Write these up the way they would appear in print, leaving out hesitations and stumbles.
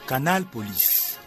Canal Police.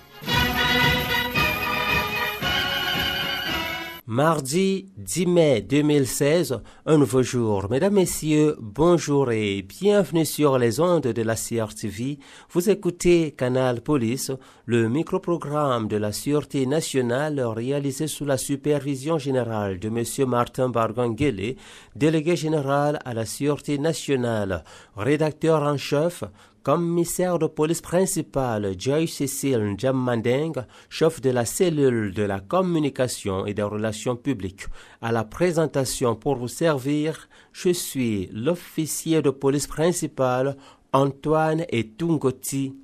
Mardi 10 mai 2016, un nouveau jour. Mesdames, Messieurs, bonjour et bienvenue sur les ondes de la CRTV. Vous écoutez Canal Police, le microprogramme de la Sûreté nationale réalisé sous la supervision générale de M. Martin Barganguele, délégué général à la Sûreté nationale, rédacteur en chef, commissaire de police principal Joy Cécile Ndjamandeng, chef de la cellule de la communication et des relations publiques. À la présentation pour vous servir, je suis l'officier de police principal Antoine Etungoti.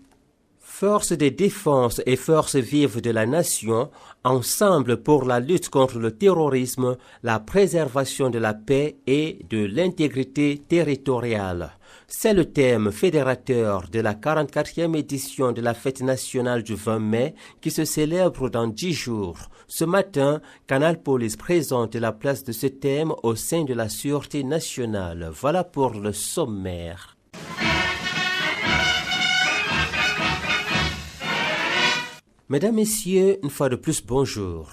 Forces de défense et forces vives de la nation, ensemble pour la lutte contre le terrorisme, la préservation de la paix et de l'intégrité territoriale. C'est le thème fédérateur de la 44e édition de la fête nationale du 20 mai qui se célèbre dans 10 jours. Ce matin, Canal Police présente la place de ce thème au sein de la Sûreté nationale. Voilà pour le sommaire. Mesdames, Messieurs, une fois de plus, bonjour.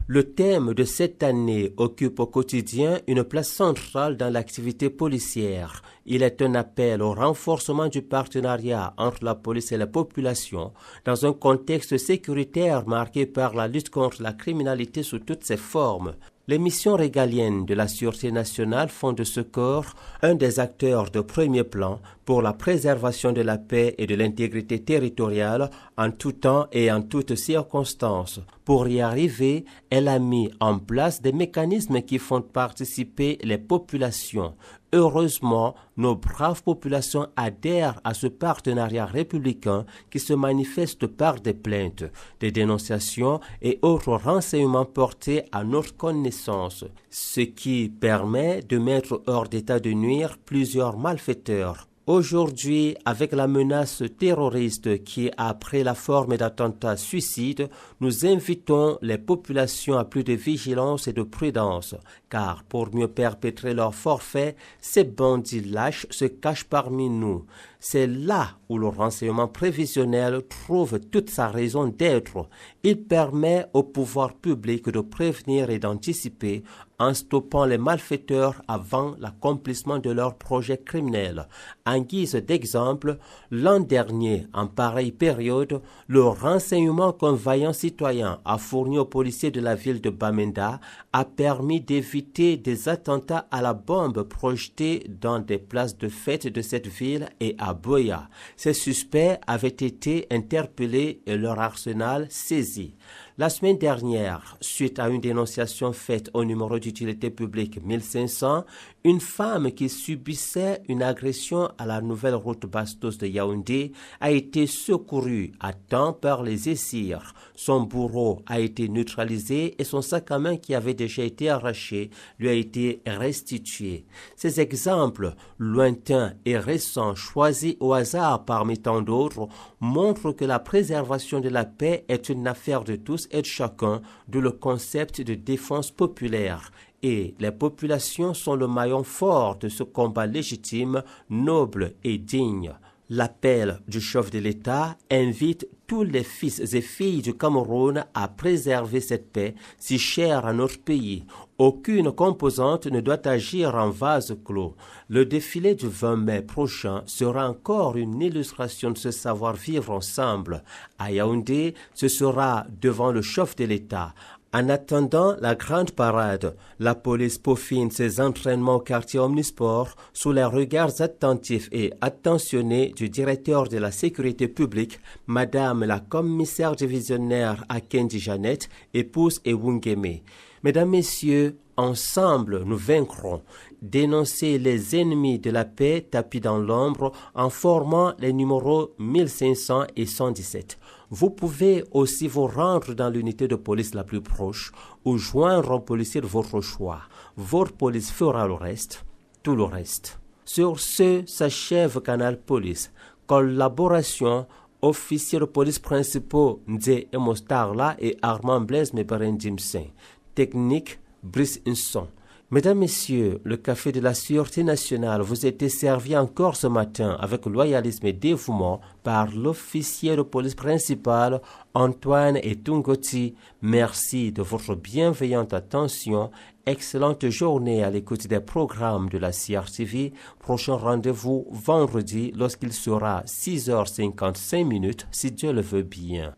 Le thème de cette année occupe au quotidien une place centrale dans l'activité policière. Il est un appel au renforcement du partenariat entre la police et la population dans un contexte sécuritaire marqué par la lutte contre la criminalité sous toutes ses formes. Les missions régaliennes de la Sûreté nationale font de ce corps un des acteurs de premier plan pour la préservation de la paix et de l'intégrité territoriale en tout temps et en toutes circonstances. Pour y arriver, elle a mis en place des mécanismes qui font participer les populations. Heureusement, nos braves populations adhèrent à ce partenariat républicain qui se manifeste par des plaintes, des dénonciations et autres renseignements portés à notre connaissance, ce qui permet de mettre hors d'état de nuire plusieurs malfaiteurs. Aujourd'hui, avec la menace terroriste qui a pris la forme d'attentats suicides, nous invitons les populations à plus de vigilance et de prudence, car pour mieux perpétrer leur forfait, ces bandits lâches se cachent parmi nous. C'est là où le renseignement prévisionnel trouve toute sa raison d'être. Il permet au pouvoir public de prévenir et d'anticiper en stoppant les malfaiteurs avant l'accomplissement de leurs projets criminels. En guise d'exemple, l'an dernier, en pareille période, le renseignement qu'un vaillant citoyen a fourni aux policiers de la ville de Bamenda a permis d'éviter des attentats à la bombe projetés dans des places de fête de cette ville et à Boya. Ces suspects avaient été interpellés et leur arsenal saisi. La semaine dernière, suite à une dénonciation faite au numéro d'utilité publique 1500, une femme qui subissait une agression à la nouvelle route Bastos de Yaoundé a été secourue à temps par les essirs. Son bourreau a été neutralisé et son sac à main qui avait déjà été arraché lui a été restitué. Ces exemples, lointains et récents, choisis au hasard parmi tant d'autres, montrent que la préservation de la paix est une affaire de tous et de chacun, d'où le concept de défense populaire. Et les populations sont le maillon fort de ce combat légitime, noble et digne. L'appel du chef de l'État invite tous les fils et filles du Cameroun à préserver cette paix si chère à notre pays. Aucune composante ne doit agir en vase clos. Le défilé du 20 mai prochain sera encore une illustration de ce savoir-vivre ensemble. À Yaoundé, ce sera devant le chef de l'État. En attendant la grande parade, la police peaufine ses entraînements au quartier Omnisport sous les regards attentifs et attentionnés du directeur de la sécurité publique, Madame la commissaire divisionnaire Akendi Jeannette, épouse Ewungeme. Mesdames, Messieurs, ensemble nous vaincrons. Dénoncer les ennemis de la paix tapis dans l'ombre en formant les numéros 1500 et 117. Vous pouvez aussi vous rendre dans l'unité de police la plus proche ou joindre un policier de votre choix. Votre police fera le reste, tout le reste. Sur ce s'achève Canal Police. Collaboration, officiers de police principaux Ndze Emostarla et Armand Blaise Meberendimsen. Technique, Brice Inson. Mesdames, Messieurs, le café de la Sûreté nationale vous a été servi encore ce matin avec loyalisme et dévouement par l'officier de police principal Antoine Etungoti. Merci de votre bienveillante attention. Excellente journée à l'écoute des programmes de la CRTV. Prochain rendez-vous vendredi lorsqu'il sera 6h55 si Dieu le veut bien.